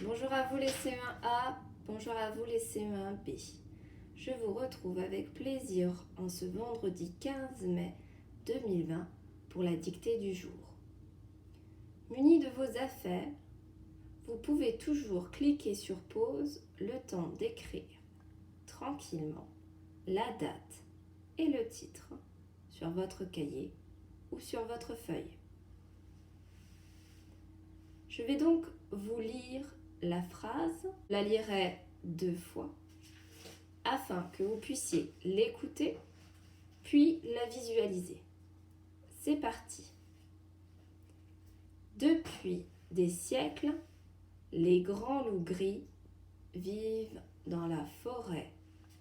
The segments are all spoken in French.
Bonjour à vous les CE1A, bonjour à vous les CE1B. Je vous retrouve avec plaisir en ce vendredi 15 mai 2020 pour la dictée du jour. Munis de vos affaires, vous pouvez toujours cliquer sur pause le temps d'écrire tranquillement la date et le titre sur votre cahier ou sur votre feuille. Je vais donc vous lire la phrase, la lirai 2 fois afin que vous puissiez l'écouter puis la visualiser. C'est parti. Depuis des siècles, les grands loups gris vivent dans la forêt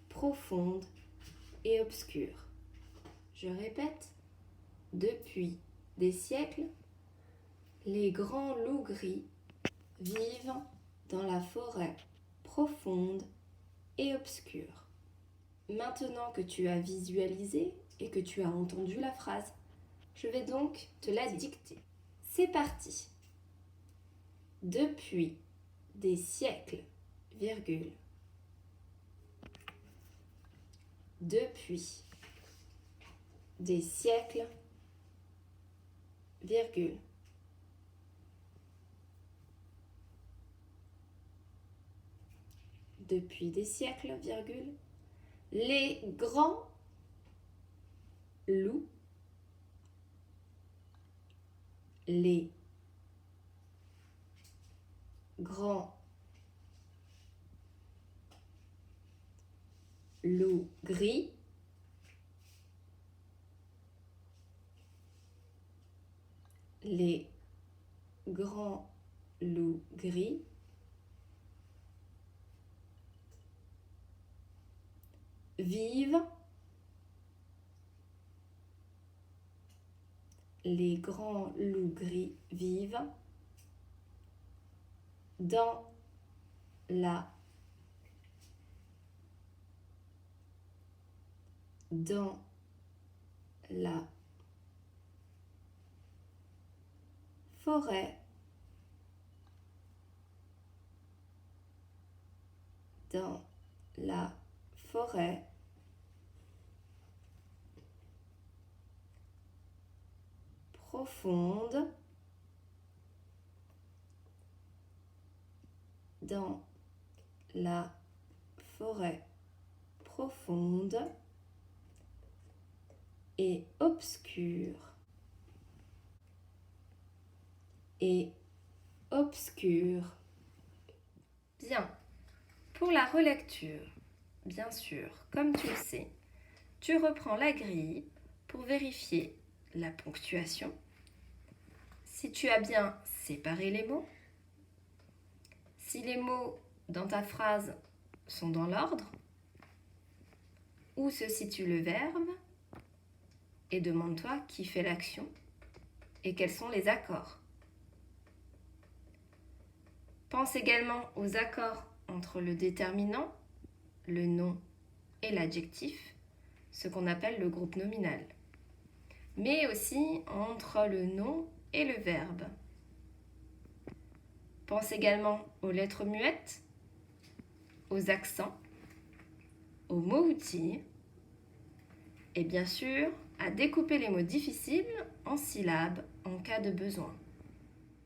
profonde et obscure. Je répète, depuis des siècles, les grands loups gris vivent dans la forêt profonde et obscure. Maintenant que tu as visualisé et que tu as entendu la phrase, je vais donc te la dicter. C'est parti. Depuis des siècles, virgule. Depuis des siècles, virgule. Depuis des siècles, virgule, les grands loups, les grands loups gris les grands loups gris vivent les grands loups gris vivent dans la forêt dans la forêt profonde dans la forêt profonde et obscure Bien, pour la relecture, bien sûr, comme tu le sais, tu reprends la grille pour vérifier la ponctuation, si tu as bien séparé les mots, si les mots dans ta phrase sont dans l'ordre, où se situe le verbe, et demande-toi qui fait l'action et quels sont les accords. Pense également aux accords entre le déterminant, le nom et l'adjectif, ce qu'on appelle le groupe nominal, mais aussi entre le nom et le verbe. Pense également aux lettres muettes, aux accents, aux mots-outils et bien sûr à découper les mots difficiles en syllabes en cas de besoin.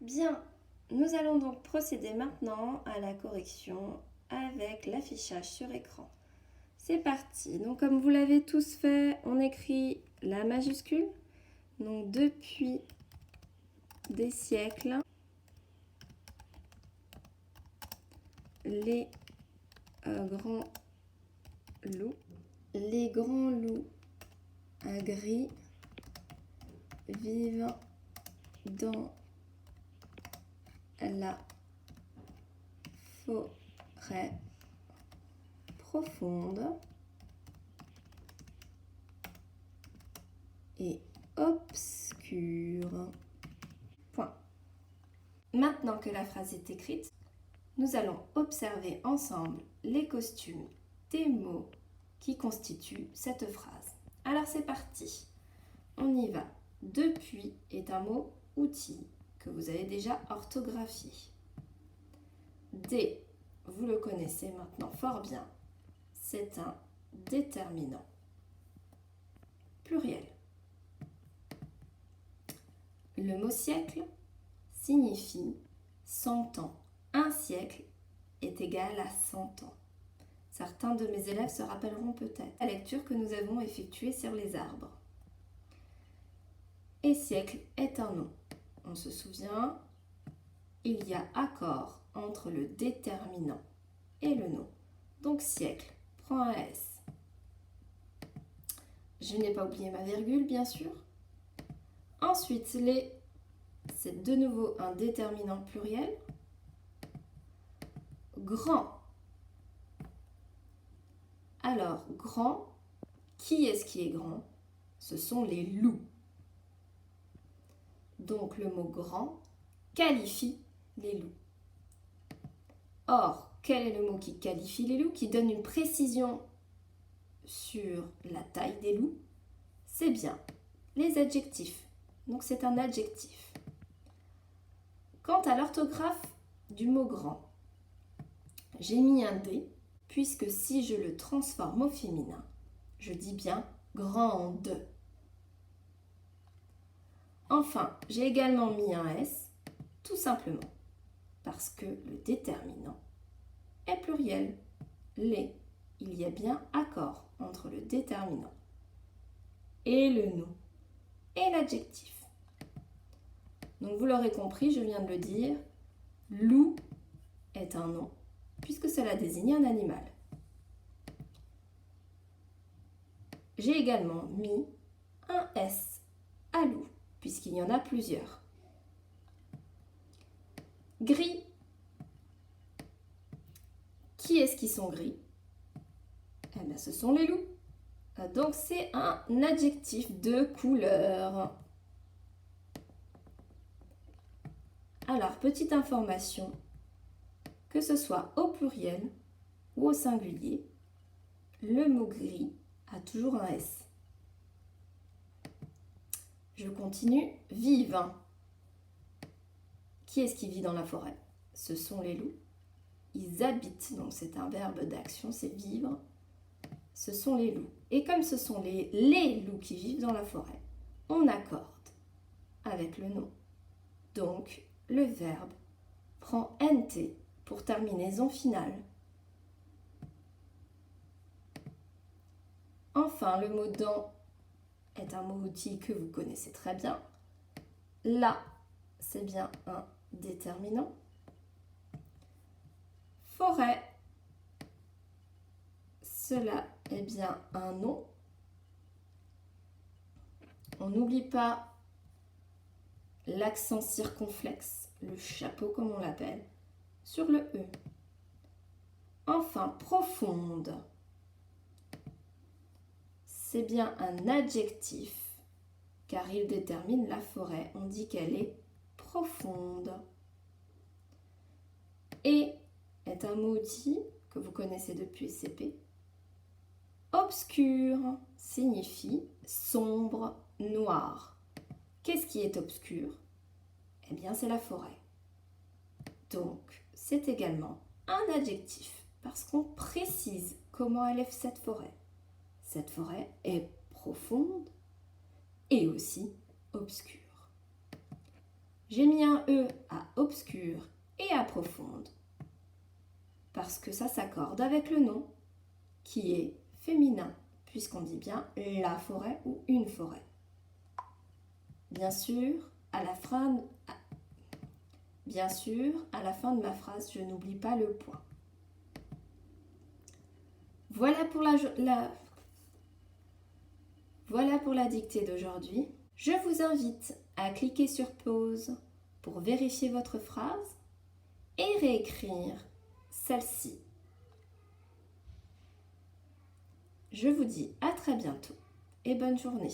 Bien, nous allons donc procéder maintenant à la correction avec l'affichage sur écran. C'est parti. Donc comme vous l'avez tous fait, on écrit la majuscule. Donc depuis des siècles, les grands loups gris vivent dans la forêt profonde et obscure. Point. Maintenant que la phrase est écrite, nous allons observer ensemble les costumes des mots qui constituent cette phrase. Alors c'est parti, on y va. Depuis est un mot outil que vous avez déjà orthographié. D, vous le connaissez maintenant fort bien, c'est un déterminant pluriel. Le mot siècle signifie 100 ans. Un siècle est égal à 100 ans. Certains de mes élèves se rappelleront peut-être la lecture que nous avons effectuée sur les arbres. Et siècle est un nom. On se souvient, il y a accord entre le déterminant et le nom. Donc siècle prend un S. Je n'ai pas oublié ma virgule, bien sûr. Ensuite, c'est de nouveau un déterminant pluriel. Grand. Alors, grand, qui est-ce qui est grand? Ce sont les loups. Donc, le mot grand qualifie les loups. Or, quel est le mot qui qualifie les loups, qui donne une précision sur la taille des loups? C'est bien les adjectifs. Donc, c'est un adjectif. Quant à l'orthographe du mot grand, j'ai mis un D, puisque si je le transforme au féminin, je dis bien grande. Enfin, j'ai également mis un S, tout simplement, parce que le déterminant est pluriel. Les, il y a bien accord entre le déterminant et le nom et l'adjectif. Donc vous l'aurez compris, je viens de le dire, loup est un nom, puisque cela désigne un animal. J'ai également mis un S à loup, puisqu'il y en a plusieurs. Gris. Qui est-ce qui sont gris? Eh bien, ce sont les loups. Donc, c'est un adjectif de couleur. Alors, petite information, que ce soit au pluriel ou au singulier, le mot gris a toujours un S. Je continue. Vive. Qui est-ce qui vit dans la forêt? Ce sont les loups. Ils habitent, donc c'est un verbe d'action, c'est vivre. Ce sont les loups. Et comme ce sont les loups qui vivent dans la forêt, on accorde avec le nom. Donc, le verbe prend NT pour terminaison finale. Enfin, le mot dans est un mot outil que vous connaissez très bien. Là, c'est bien un déterminant. Forêt, cela est bien un nom. On n'oublie pas l'accent circonflexe, le chapeau comme on l'appelle, sur le E. Enfin, profonde, c'est bien un adjectif, car il détermine la forêt. On dit qu'elle est profonde. Et est un mot outil que vous connaissez depuis CP. Obscur signifie sombre, noir. Qu'est-ce qui est obscur? Eh bien, c'est la forêt. Donc, c'est également un adjectif parce qu'on précise comment elle est cette forêt. Cette forêt est profonde et aussi obscure. J'ai mis un E à obscur et à profonde parce que ça s'accorde avec le nom qui est féminin, puisqu'on dit bien la forêt ou une forêt. Bien sûr, à la fin de ma phrase, je n'oublie pas le point. Voilà pour la dictée d'aujourd'hui. Je vous invite à cliquer sur pause pour vérifier votre phrase et réécrire celle-ci. Je vous dis à très bientôt et bonne journée.